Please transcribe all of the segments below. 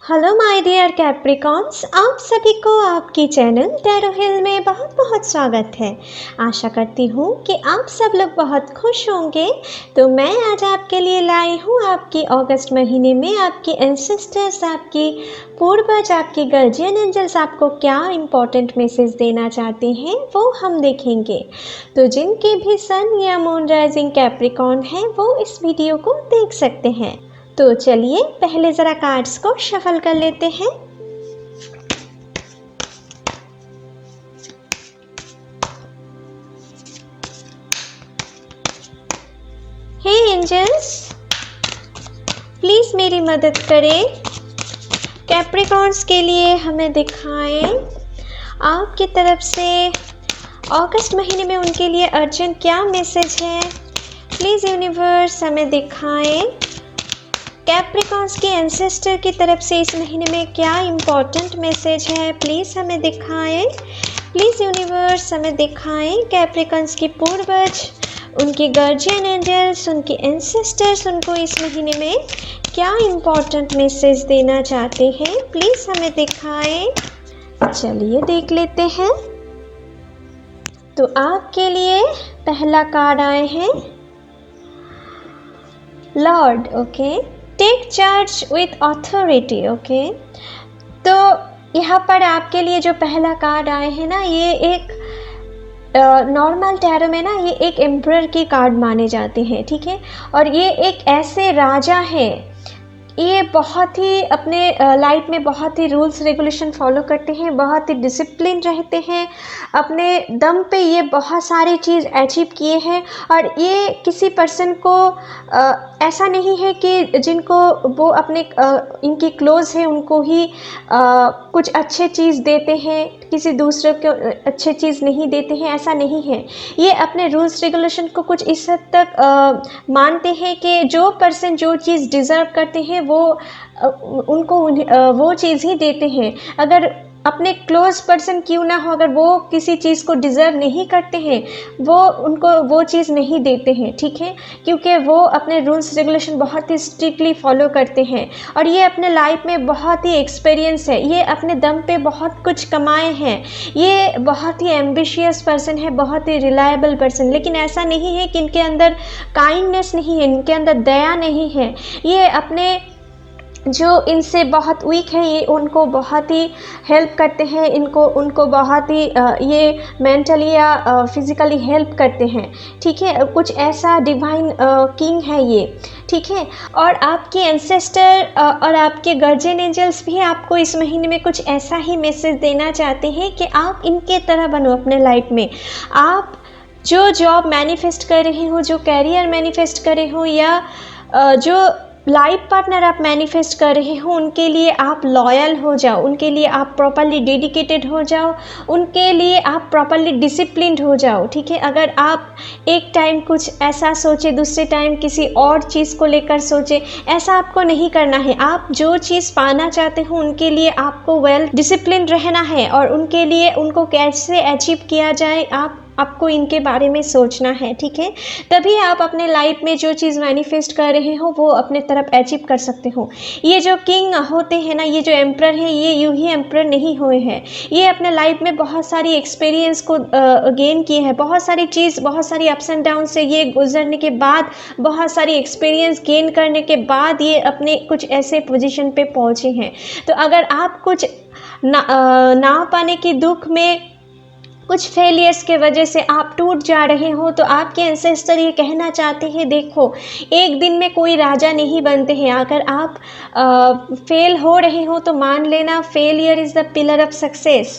Hello my dear Capricorns, आप सभी को आपकी चैनल टैरो हिल में बहुत बहुत स्वागत है। आशा करती हूँ कि आप सब लोग बहुत खुश होंगे। तो मैं आज आपके लिए लाई हूँ आपकी अगस्त महीने में आपकी एंसेस्टर्स, आपकी पूर्वज, आपकी गार्जियन एंजल्स आपको क्या इम्पोर्टेंट मैसेज देना चाहते हैं वो हम देखेंगे। तो जिनके भी सन या मून राइजिंग कैप्रिकॉन है वो इस वीडियो को देख सकते हैं। तो चलिए पहले ज़रा कार्ड्स को शफल कर लेते हैं। हे एंजल्स, प्लीज़ मेरी मदद करें। कैप्रिकॉन्स के लिए हमें दिखाएं आपकी तरफ से अगस्त महीने में उनके लिए अर्जेंट क्या मैसेज है। प्लीज़ यूनिवर्स हमें दिखाएं कैप्रिकॉन्स के एंसेस्टर की तरफ से इस महीने में क्या इम्पोर्टेंट मैसेज है। प्लीज़ हमें दिखाएं। प्लीज़ यूनिवर्स हमें दिखाएं कैप्रिकॉन्स की पूर्वज, उनके गार्जियन एंजल्स, उनके एंसेस्टर्स उनको इस महीने में क्या इम्पोर्टेंट मैसेज देना चाहते हैं। प्लीज़ हमें दिखाएं। चलिए देख लेते हैं। तो आपके लिए पहला कार्ड आए हैं lord. Okay, take charge with authority. Okay, तो यहाँ पर आपके लिए जो पहला कार्ड आए हैं ना, ये एक नॉर्मल टैरो में ना ये एक एम्परर की कार्ड माने जाते हैं, ठीक है। और ये एक ऐसे राजा है, ये बहुत ही अपने लाइफ में बहुत ही रूल्स रेगुलेशन फॉलो करते हैं, बहुत ही डिसिप्लिन रहते हैं, अपने दम पे ये बहुत सारी चीज़ अचीव किए हैं। और ये किसी पर्सन को ऐसा नहीं है कि जिनको वो अपने इनकी क्लोज है उनको ही कुछ अच्छे चीज़ देते हैं, किसी दूसरे को अच्छे चीज़ नहीं देते हैं, ऐसा नहीं है। ये अपने रूल्स रेगुलेशन को कुछ इस हद तक मानते हैं कि जो पर्सन जो चीज़ डिज़र्व करते हैं वो उनको वो चीज़ ही देते हैं। अगर अपने क्लोज पर्सन क्यों ना हो, अगर वो किसी चीज़ को डिज़र्व नहीं करते हैं वो उनको वो चीज़ नहीं देते हैं, ठीक है, क्योंकि वो अपने रूल्स रेगुलेशन बहुत ही स्ट्रिक्टली फॉलो करते हैं। और ये अपने लाइफ में बहुत ही एक्सपीरियंस है, ये अपने दम पे बहुत कुछ कमाए हैं, ये बहुत ही एम्बिशियस पर्सन है, बहुत ही रिलायबल पर्सन। लेकिन ऐसा नहीं है कि इनके अंदर काइंडनेस नहीं है, इनके अंदर दया नहीं है। ये अपने जो इनसे बहुत वीक है ये उनको बहुत ही हेल्प करते हैं, उनको बहुत ही ये मेंटली या फिज़िकली हेल्प करते हैं, ठीक है। कुछ ऐसा डिवाइन किंग है ये, ठीक है। और आपके एंसेस्टर और आपके गार्जियन एंजल्स भी आपको इस महीने में कुछ ऐसा ही मैसेज देना चाहते हैं कि आप इनके तरह बनो अपने लाइफ में। आप जो जॉब मैनिफेस्ट कर रहे हो, जो कैरियर मैनिफेस्ट कर रहे हो, या जो लाइफ पार्टनर आप मैनिफेस्ट कर रहे हो, उनके लिए आप लॉयल हो जाओ, उनके लिए आप प्रॉपरली डेडिकेटेड हो जाओ, उनके लिए आप प्रॉपरली डिसिप्लिन्ड हो जाओ, ठीक है। अगर आप एक टाइम कुछ ऐसा सोचे, दूसरे टाइम किसी और चीज़ को लेकर सोचे, ऐसा आपको नहीं करना है। आप जो चीज़ पाना चाहते हो उनके लिए आपको वेल डिसिप्लिन रहना है, और उनके लिए उनको कैसे अचीव किया जाए आपको इनके बारे में सोचना है, ठीक है। तभी आप अपने लाइफ में जो चीज़ मैनिफेस्ट कर रहे हो वो अपने तरफ अचीव कर सकते हो। ये जो किंग होते हैं ना, ये जो एम्परर है, ये यूं ही एम्परर नहीं हुए हैं, ये अपने लाइफ में बहुत सारी एक्सपीरियंस को गेन किए हैं, बहुत सारी चीज़, बहुत सारी अप्स एंड डाउन से ये गुजरने के बाद, बहुत सारी एक्सपीरियंस गेन करने के बाद ये अपने कुछ ऐसे पोजीशन पे पहुँचे हैं। तो अगर आप कुछ ना पाने की दुख में, कुछ फेलियर्स के वजह से आप टूट जा रहे हो, तो आपके एंसेस्टर ये कहना चाहते हैं, देखो एक दिन में कोई राजा नहीं बनते हैं। अगर आप फेल हो रहे हो तो मान लेना failure is the pillar of success,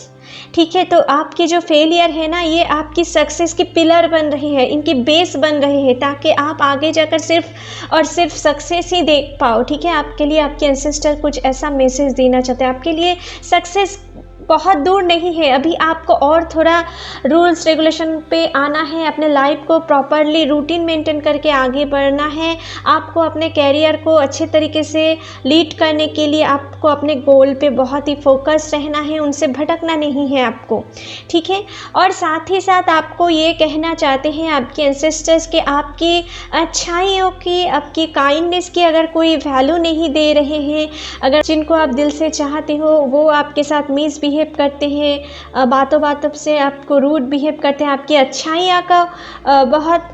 ठीक है। तो आपकी जो फेलियर है ना, ये आपकी सक्सेस की पिलर बन रही है, इनकी बेस बन रही है, ताकि आप आगे जाकर सिर्फ और सिर्फ सक्सेस ही देख पाओ, ठीक है। आपके लिए आपके एंसेस्टर कुछ ऐसा मैसेज देना चाहते हैं, आपके लिए सक्सेस बहुत दूर नहीं है, अभी आपको और थोड़ा रूल्स रेगुलेशन पे आना है, अपने लाइफ को प्रॉपरली रूटीन मेंटेन करके आगे बढ़ना है। आपको अपने कैरियर को अच्छे तरीके से लीड करने के लिए आपको अपने गोल पे बहुत ही फोकस रहना है, उनसे भटकना नहीं है आपको, ठीक है। और साथ ही साथ आपको ये कहना चाहते हैं आपके एंसेस्टर्स के आपकी अच्छाइयों की, आपकी काइंडनेस की अगर कोई वैल्यू नहीं दे रहे हैं, अगर जिनको आप दिल से चाहते हो वो आपके साथ मिसबिहेव करते हैं, बातों बातों से आपको रूड बिहेव करते हैं, आपकी अच्छाइयों का बहुत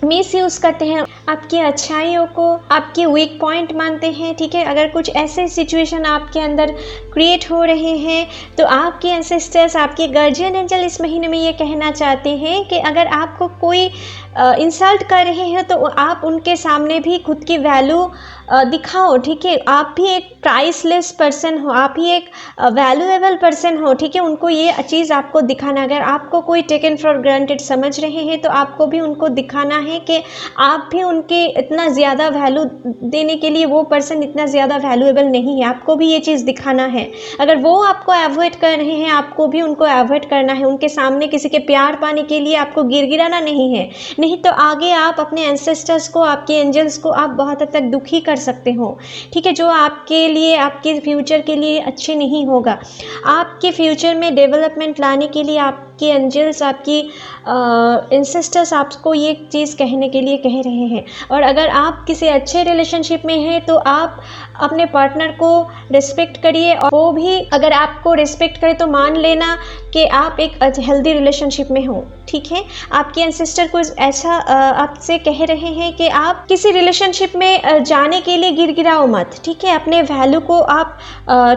मिस यूज़ करते हैं, आपकी अच्छाइयों को आपकी वीक पॉइंट मानते हैं, ठीक है। अगर कुछ ऐसे सिचुएशन आपके अंदर क्रिएट हो रहे हैं तो आपके एंसेस्टर्स, आपके गार्जियन एंजल इस महीने में ये कहना चाहते हैं कि अगर आपको कोई इंसल्ट कर रहे हैं तो आप उनके सामने भी खुद की वैल्यू दिखाओ, ठीक है। आप भी एक प्राइसलेस पर्सन हो, आप ही एक वैल्यूएबल पर्सन हो, ठीक है। उनको ये चीज़ आपको दिखाना, अगर आपको कोई टेकन फॉर ग्रांटेड समझ रहे हैं तो आपको भी उनको दिखाना है कि आप भी उनके इतना ज़्यादा वैल्यू देने के लिए वो पर्सन इतना ज़्यादा वैल्यूएबल नहीं है, आपको भी ये चीज़ दिखाना है। अगर वो आपको अवॉइड कर रहे हैं आपको भी उनको अवॉइड करना है, उनके सामने किसी के प्यार पाने के लिए आपको गिड़गिड़ाना नहीं है, नहीं तो आगे आप अपने एंसेस्टर्स को, आपके एंजल्स को आप बहुत हद तक दुखी कर सकते हो, ठीक है, जो आपके लिए, आपके फ्यूचर के लिए अच्छे नहीं होगा। आपके फ्यूचर में डेवलपमेंट लाने के लिए आपके एंजल्स, आपकी एंसेस्टर्स आपको ये चीज़ कहने के लिए कह रहे हैं। और अगर आप किसी अच्छे रिलेशनशिप में हैं तो आप अपने पार्टनर को रिस्पेक्ट करिए, और वो भी अगर आपको रिस्पेक्ट करे तो मान लेना कि आप एक हेल्दी रिलेशनशिप में हो, ठीक है। आपके एंसेस्टर को ऐसा आपसे कह रहे हैं कि आप किसी रिलेशनशिप में जाने के लिए गिड़गिड़ाओ मत, ठीक है। अपने वैल्यू को आप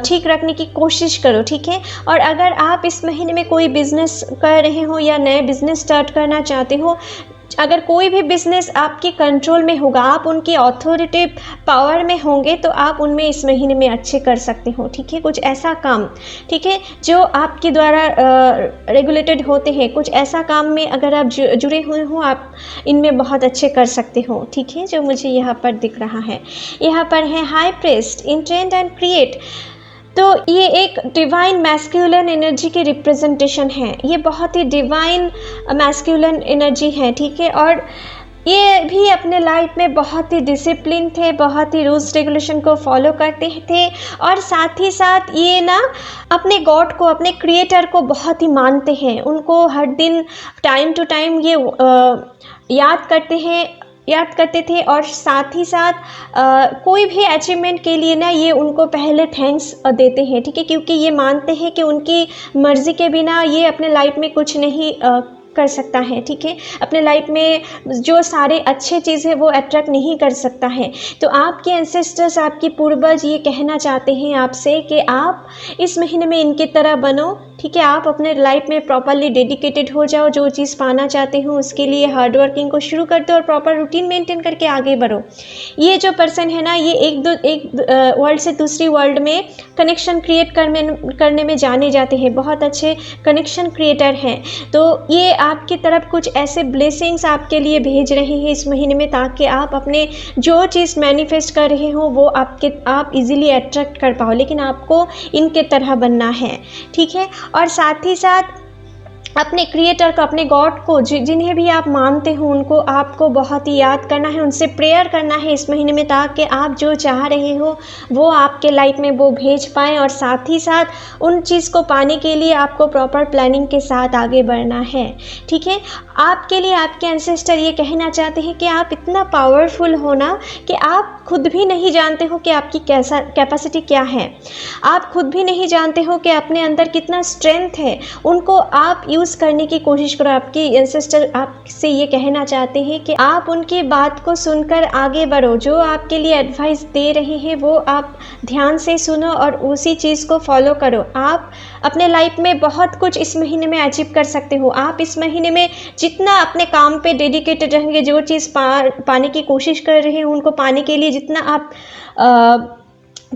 ठीक रखने की कोशिश करो, ठीक है। और अगर आप इस महीने में कोई बिजनेस कर रहे हो या नए बिजनेस स्टार्ट करना चाहते हो, अगर कोई भी बिजनेस आपके कंट्रोल में होगा, आप उनकी अथॉरिटी पावर में होंगे तो आप उनमें इस महीने में अच्छे कर सकते हो, ठीक है। कुछ ऐसा काम, ठीक है, जो आपके द्वारा रेगुलेटेड होते हैं, कुछ ऐसा काम में अगर आप जुड़े हुए हो आप इनमें बहुत अच्छे कर सकते हो, ठीक है, जो मुझे यहाँ पर दिख रहा है। यहाँ पर है high priest, intent and create. तो ये एक डिवाइन मैस्कुलिन एनर्जी की रिप्रेजेंटेशन है, ये बहुत ही डिवाइन मैस्कुलिन एनर्जी है, ठीक है। और ये भी अपने लाइफ में बहुत ही डिसिप्लिन थे, बहुत ही रूल्स रेगुलेशन को फॉलो करते थे, और साथ ही साथ ये ना अपने गॉड को, अपने क्रिएटर को बहुत ही मानते हैं, उनको हर दिन टाइम टू टाइम ये याद करते थे। और साथ ही साथ कोई भी अचीवमेंट के लिए ना ये उनको पहले थैंक्स देते हैं, ठीक है, क्योंकि ये मानते हैं कि उनकी मर्ज़ी के बिना ये अपने लाइफ में कुछ नहीं कर सकता है, ठीक है। अपने लाइफ में जो सारे अच्छे चीज़ है वो अट्रैक्ट नहीं कर सकता है। तो आपके एंसेस्टर्स, आपके पूर्वज ये कहना चाहते हैं आपसे कि आप इस महीने में इनकी तरह बनो, ठीक है। आप अपने लाइफ में प्रॉपरली डेडिकेटेड हो जाओ, जो चीज़ पाना चाहते हो उसके लिए हार्ड वर्किंग को शुरू कर दो और प्रॉपर रूटीन मेंटेन करके आगे बढ़ो। ये जो पर्सन है ना, ये एक वर्ल्ड से दूसरी वर्ल्ड में कनेक्शन क्रिएट करने में जाने जाते हैं, बहुत अच्छे कनेक्शन क्रिएटर हैं। तो ये आपकी तरफ कुछ ऐसे ब्लेसिंग्स आपके लिए भेज रहे हैं इस महीने में, ताकि आप अपने जो चीज़ मैनिफेस्ट कर रहे हो वो आप इजीली अट्रैक्ट कर पाओ, लेकिन आपको इनके तरह बनना है, ठीक है। और साथ ही साथ अपने क्रिएटर को, अपने गॉड को, जिन्हें भी आप मानते हो उनको आपको बहुत ही याद करना है, उनसे प्रेयर करना है इस महीने में, ताकि आप जो चाह रहे हो वो आपके लाइफ में वो भेज पाएँ। और साथ ही साथ उन चीज़ को पाने के लिए आपको प्रॉपर प्लानिंग के साथ आगे बढ़ना है, ठीक है। आपके लिए आपके एंसेस्टर ये कहना चाहते हैं कि आप इतना पावरफुल हो ना कि आप खुद भी नहीं जानते हो कि आपकी कैपेसिटी क्या है, आप खुद भी नहीं जानते हो कि अपने अंदर कितना स्ट्रेंथ है, उनको आप यूज़ करने की कोशिश करो। आपके एंसेस्टर आपसे ये कहना चाहते हैं कि आप उनकी बात को सुनकर आगे बढ़ो, जो आपके लिए एडवाइस दे रहे हैं वो आप ध्यान से सुनो और उसी चीज़ को फॉलो करो। आप अपने लाइफ में बहुत कुछ इस महीने में अचीव कर सकते हो। आप इस महीने में जितना अपने काम पे डेडिकेटेड रहेंगे, जो चीज़ पाने की कोशिश कर रहे हैं उनको पाने के लिए जितना आप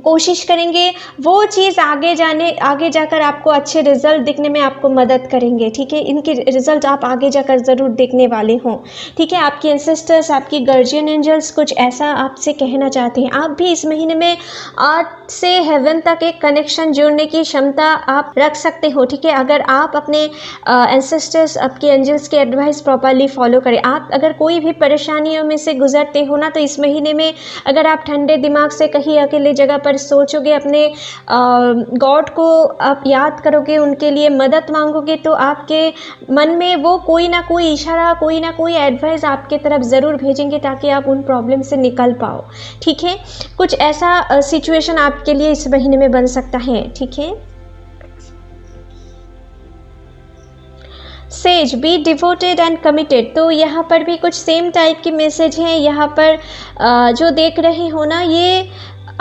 कोशिश करेंगे, वो चीज़ आगे जाकर आपको अच्छे रिज़ल्ट दिखने में आपको मदद करेंगे, ठीक है? इनके रिज़ल्ट आप आगे जाकर ज़रूर देखने वाले हों, ठीक है? आपके एंसेस्टर्स, आपकी गार्डियन एंजल्स कुछ ऐसा आपसे कहना चाहते हैं। आप भी इस महीने में अर्थ से हेवन तक एक कनेक्शन जोड़ने की क्षमता आप रख सकते हो, ठीक है? अगर आप अपने एंसेस्टर्स, आपके एंजल्स के एडवाइस प्रॉपर्ली फॉलो करें। आप अगर कोई भी परेशानियों में से गुजरते हो ना, तो इस महीने में अगर आप ठंडे दिमाग से कहीं अकेले जगह पर सोचोगे, अपने गॉड को आप याद करोगे, उनके लिए मदद मांगोगे, तो आपके मन में वो कोई ना कोई इशारा, कोई ना कोई एडवाइस आपके तरफ ज़रूर भेजेंगे ताकि आप उन प्रॉब्लम से निकल पाओ, ठीक है? कुछ ऐसा सिचुएशन आपके लिए इस महीने में बन सकता है, ठीक है? Says, be devoted and committed, तो यहाँ पर भी कुछ सेम टाइप की मैसेज हैं। यहाँ पर जो देख रहे हो ना, ये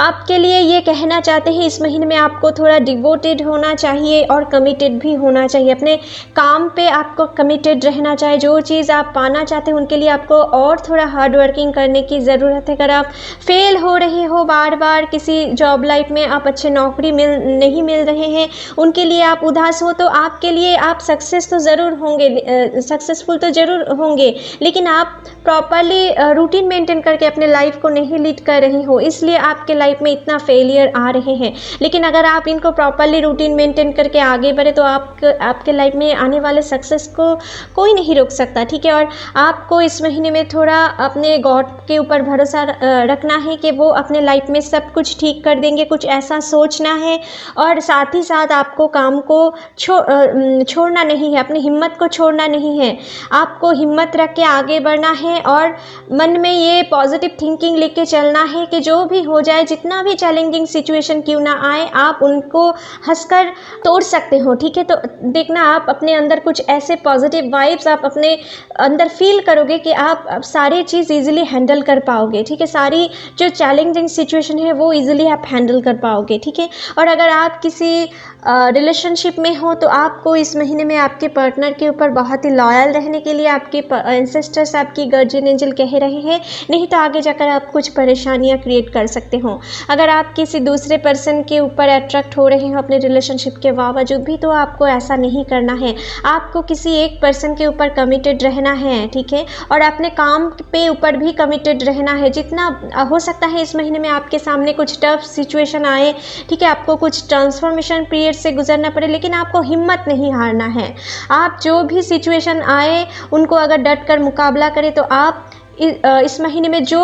आपके लिए ये कहना चाहते हैं इस महीने में आपको थोड़ा डिवोटेड होना चाहिए और कमिटेड भी होना चाहिए। अपने काम पे आपको कमिटेड रहना चाहिए। जो चीज़ आप पाना चाहते हैं उनके लिए आपको और थोड़ा हार्ड वर्किंग करने की ज़रूरत है। अगर आप फेल हो रहे हो बार बार किसी जॉब लाइफ में, आप अच्छे नौकरी नहीं मिल रहे हैं, उनके लिए आप उदास हो, तो आपके लिए आप सक्सेस तो ज़रूर होंगे, सक्सेसफुल तो ज़रूर होंगे, लेकिन आप प्रॉपरली रूटीन मेंटेन करके अपने लाइफ को नहीं लीड कर रही हो, इसलिए आपके लाइफ में इतना फेलियर आ रहे हैं। लेकिन अगर आप इनको प्रॉपरली रूटीन मेंटेन करके आगे बढ़े तो आपके लाइफ में आने वाले सक्सेस को कोई नहीं रोक सकता, ठीक है? और आपको इस महीने में थोड़ा अपने गॉड के ऊपर भरोसा रखना है कि वो अपने लाइफ में सब कुछ ठीक कर देंगे, कुछ ऐसा सोचना है। और साथ ही साथ आपको काम को छोड़ना नहीं है, अपनी हिम्मत को छोड़ना नहीं है। आपको हिम्मत रख के आगे बढ़ना है और मन में ये पॉजिटिव थिंकिंग लेके चलना है कि जो भी हो जाए, जितना भी चैलेंजिंग सिचुएशन क्यों ना आए, आप उनको हंसकर तोड़ सकते हो, ठीक है? तो देखना, आप अपने अंदर कुछ ऐसे पॉजिटिव वाइब्स आप अपने अंदर फील करोगे कि आप सारी चीज़ ईजिली हैंडल कर पाओगे, ठीक है? सारी जो चैलेंजिंग सिचुएशन है वो ईजिली आप हैंडल कर पाओगे, ठीक है? और अगर आप किसी रिलेशनशिप में हो तो आपको इस महीने में आपके पार्टनर के ऊपर बहुत ही लॉयल रहने के लिए आपके एंसेस्टर्स, आपकी गार्डियन एंजल कह रहे हैं, नहीं तो आगे जाकर आप कुछ परेशानियां क्रिएट कर सकते हो। अगर आप किसी दूसरे पर्सन के ऊपर अट्रैक्ट हो रहे हो अपने रिलेशनशिप के बावजूद भी, तो आपको ऐसा नहीं करना है। आपको किसी एक पर्सन के ऊपर कमिटेड रहना है, ठीक है? और अपने काम पे ऊपर भी कमिटेड रहना है। जितना हो सकता है इस महीने में आपके सामने कुछ टफ सिचुएशन आए, ठीक है, आपको कुछ ट्रांसफॉर्मेशन पीरियड से गुजरना पड़े, लेकिन आपको हिम्मत नहीं हारना है। आप जो भी सिचुएशन आए उनको अगर डट कर मुकाबला करें, तो आप इस महीने में जो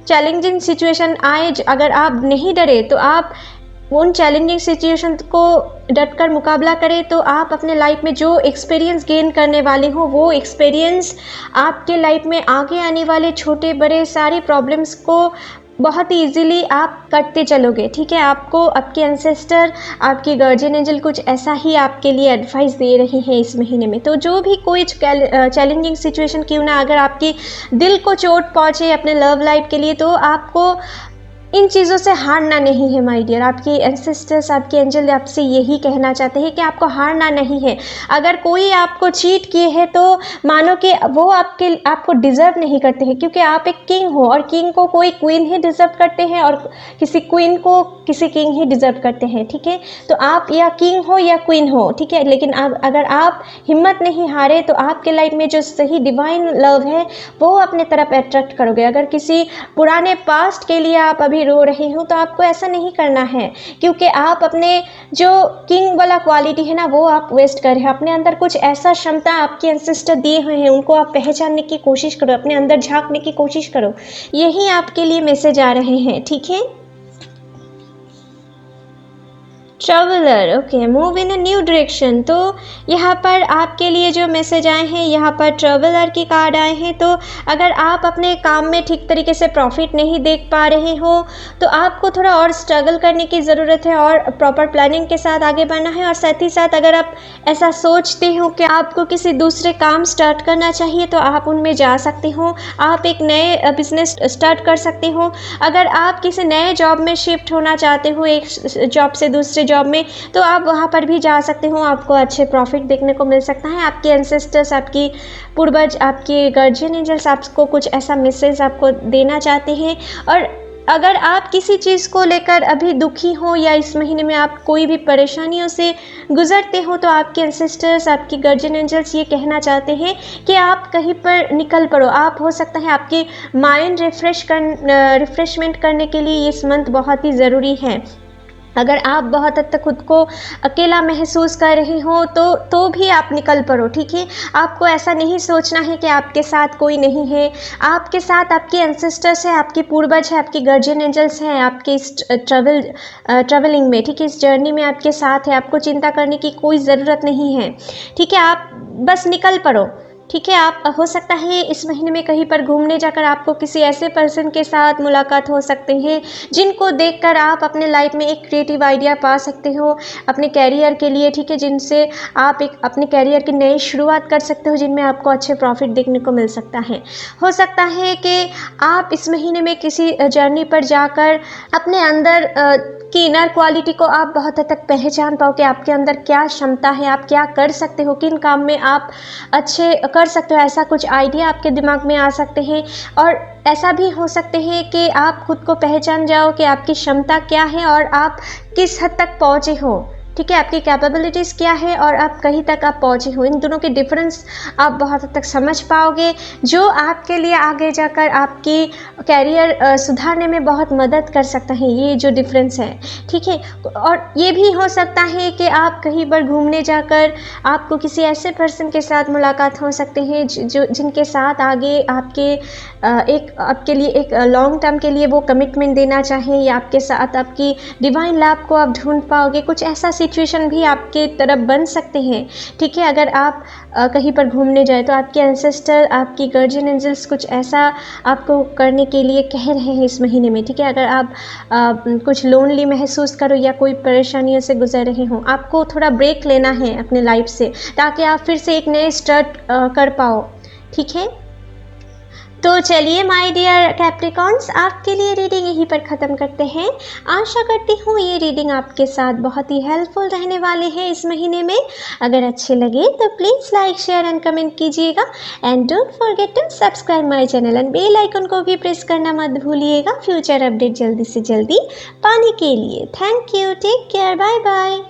चैलेंजिंग सिचुएशन आए, अगर आप नहीं डरे तो आप उन चैलेंजिंग सिचुएशन को डट कर मुकाबला करें, तो आप अपने लाइफ में जो एक्सपीरियंस गेन करने वाले हो, वो एक्सपीरियंस आपके लाइफ में आगे आने वाले छोटे बड़े सारे प्रॉब्लम्स को बहुत ही ईजिली आप करते चलोगे, ठीक है? आपको आपके एंसेस्टर, आपकी गार्डियन एंजल कुछ ऐसा ही आपके लिए एडवाइस दे रहे हैं इस महीने में। तो जो भी कोई चैलेंजिंग सिचुएशन क्यों ना अगर आपकी दिल को चोट पहुँचे अपने लव लाइफ के लिए, तो आपको इन चीज़ों से हारना नहीं है माय डियर। आपकी एंसेस्टर्स, आपके एंजल आपसे यही कहना चाहते हैं कि आपको हारना नहीं है। अगर कोई आपको चीट किए है तो मानो कि वो आपको डिज़र्व नहीं करते हैं, क्योंकि आप एक किंग हो और किंग को कोई क्वीन ही डिज़र्व करते हैं और किसी क्वीन को किसी किंग ही डिज़र्व करते हैं, ठीक है? तो आप या किंग हो या क्वीन हो, ठीक है? लेकिन अगर आप हिम्मत नहीं हारे तो आपके लाइफ में जो सही डिवाइन लव है वो अपने तरफ अट्रैक्ट करोगे। अगर किसी पुराने पास्ट के लिए आप अभी रो रहे हो तो आपको ऐसा नहीं करना है, क्योंकि आप अपने जो किंग वाला क्वालिटी है ना, वो आप वेस्ट कर रहे हो। अपने अंदर कुछ ऐसा क्षमता आपके एंसेस्टर दिए हुए हैं, उनको आप पहचानने की कोशिश करो, अपने अंदर झांकने की कोशिश करो। यही आपके लिए मैसेज आ रहे हैं, ठीक है? Traveller, okay, move in a new direction. तो यहाँ पर आपके लिए जो मैसेज आए हैं, यहाँ पर ट्रैवलर की कार्ड आए हैं। तो अगर आप अपने काम में ठीक तरीके से प्रॉफिट नहीं देख पा रहे हो तो आपको थोड़ा और स्ट्रगल करने की ज़रूरत है और प्रॉपर प्लानिंग के साथ आगे बढ़ना है। और साथ ही साथ अगर आप ऐसा सोचते हो कि आपको किसी दूसरे काम स्टार्ट करना चाहिए तो आप उनमें जा सकते हो। आप एक नए बिजनेस स्टार्ट कर सकते हो। अगर आप किसी नए जॉब में शिफ्ट होना चाहते हो, एक जॉब से दूसरे जॉब में, तो आप वहाँ पर भी जा सकते हो। आपको अच्छे प्रॉफिट देखने को मिल सकता है। आपके एंसेस्टर्स, आपकी पूर्वज, आपके गार्डियन एंजल्स आपको कुछ ऐसा मैसेज आपको देना चाहते हैं। और अगर आप किसी चीज़ को लेकर अभी दुखी हो या इस महीने में आप कोई भी परेशानियों से गुजरते हो, तो आपके एंसेस्टर्स, आपकी गार्जियन एंजल्स ये कहना चाहते हैं कि आप कहीं पर निकल पड़ो। आप हो सकता है आपके माइंड रिफ्रेशमेंट करने के लिए इस मंथ बहुत ही ज़रूरी है। अगर आप बहुत हद तक खुद को अकेला महसूस कर रहे हो तो भी आप निकल पड़ो, ठीक है। आपको ऐसा नहीं सोचना है कि आपके साथ कोई नहीं है। आपके साथ आपके एंसेस्टर्स है, आपके पूर्वज है, आपके गार्जियन एंजल्स हैं, आपके इस ट्रैवलिंग में, ठीक है, इस जर्नी में आपके साथ है। आपको चिंता करने की कोई ज़रूरत नहीं है, ठीक है। आप बस निकल पड़ो, ठीक है। आप हो सकता है इस महीने में कहीं पर घूमने जाकर आपको किसी ऐसे पर्सन के साथ मुलाकात हो सकते हैं जिनको देखकर आप अपने लाइफ में एक क्रिएटिव आइडिया पा सकते हो अपने कैरियर के लिए, ठीक है। जिनसे आप एक अपने कैरियर की नई शुरुआत कर सकते हो, जिनमें आपको अच्छे प्रॉफिट देखने को मिल सकता है। हो सकता है कि आप इस महीने में किसी जर्नी पर जाकर अपने अंदर की इनर क्वालिटी को आप बहुत हद तक पहचान पाओ कि आपके अंदर क्या क्षमता है, आप क्या कर सकते हो, किन काम में आप अच्छे कर सकते हो। ऐसा कुछ आइडिया आपके दिमाग में आ सकते हैं। और ऐसा भी हो सकते हैं कि आप खुद को पहचान जाओ कि आपकी क्षमता क्या है और आप किस हद तक पहुँचे हो, ठीक है। आपकी कैपेबिलिटीज़ क्या है और आप कहीं तक आप पहुँचे हो। इन दोनों के डिफरेंस आप बहुत हद तक समझ पाओगे, जो आपके लिए आगे जाकर आपकी कैरियर सुधारने में बहुत मदद कर सकता है, ये जो डिफरेंस है, ठीक है। और ये भी हो सकता है कि आप कहीं पर घूमने जाकर आपको किसी ऐसे पर्सन के साथ मुलाकात हो सकते हैं जो जिनके साथ आगे आपके लिए एक लॉन्ग टर्म के लिए वो कमिटमेंट देना चाहें, या आपके साथ आपकी डिवाइन लव को आप ढूंढ पाओगे। कुछ ऐसा सिचुएशन भी आपके तरफ बन सकते हैं, ठीक है। अगर आप कहीं पर घूमने जाए तो आपके एंसेस्टर, आपकी गार्जियन एंजल्स कुछ ऐसा आपको करने के लिए कह रहे हैं इस महीने में, ठीक है। अगर आप कुछ लोनली महसूस करो या कोई परेशानियों से गुजर रहे हो, आपको थोड़ा ब्रेक लेना है अपने लाइफ से, ताकि आप फिर से एक नए स्टार्ट कर पाओ, ठीक है। तो चलिए माय डियर कैप्रिकॉर्न्स, आपके लिए रीडिंग यहीं पर ख़त्म करते हैं। आशा करती हूँ ये रीडिंग आपके साथ बहुत ही हेल्पफुल रहने वाले हैं इस महीने में। अगर अच्छे लगे तो please like, share and comment कीजिएगा। And don't forget to subscribe my channel and bell icon को भी प्रेस करना मत भूलिएगा फ्यूचर अपडेट जल्दी से जल्दी पाने के लिए। Thank you, take care, bye bye.